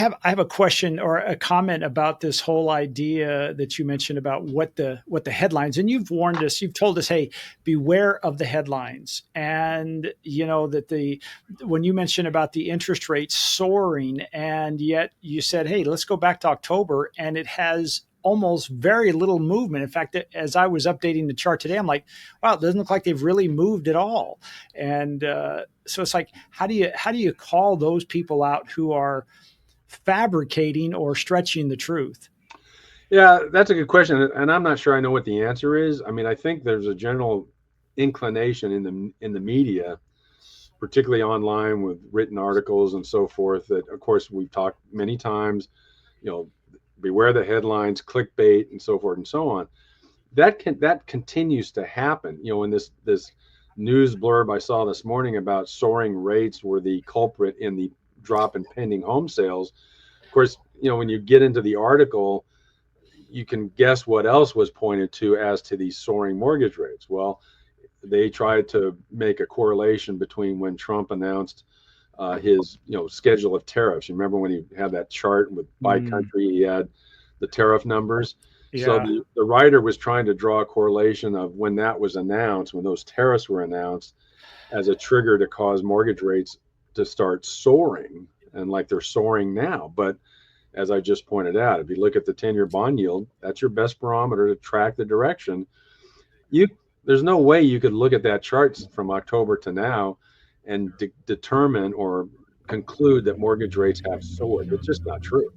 I have a question or a comment about this whole idea that you mentioned about what the headlines, and you've warned us, you've told us, hey, beware of the headlines. And you know that the when you mentioned about the interest rates soaring, and yet you said, hey, let's go back to October, and it has almost very little movement. In fact, as I was updating the chart today, I'm like, wow, it doesn't look like they've really moved at all. And so it's like, how do you call those people out who are fabricating or stretching the truth? Yeah, that's a good question, and I'm not sure I know what the answer is. I mean, I think there's a general inclination in the media, particularly online with written articles and so forth, that of course we've talked many times, you know, beware the headlines, clickbait, and so forth and so on. That continues to happen. You know, in this news blurb I saw this morning about soaring rates were the culprit in the drop in pending home sales. Of course, you know, when you get into the article, you can guess what else was pointed to as to these soaring mortgage rates. Well, they tried to make a correlation between when Trump announced his schedule of tariffs. You remember when he had that chart with by Mm, country, he had the tariff numbers. So yeah. the writer was trying to draw a correlation of when that was announced, when those tariffs were announced, as a trigger to cause mortgage rates to start soaring, and like they're soaring now. But as I just pointed out, if you look at the 10-year bond yield, that's your best barometer to track the direction. You There's no way you could look at that chart from October to now and determine or conclude that mortgage rates have soared. It's just not true.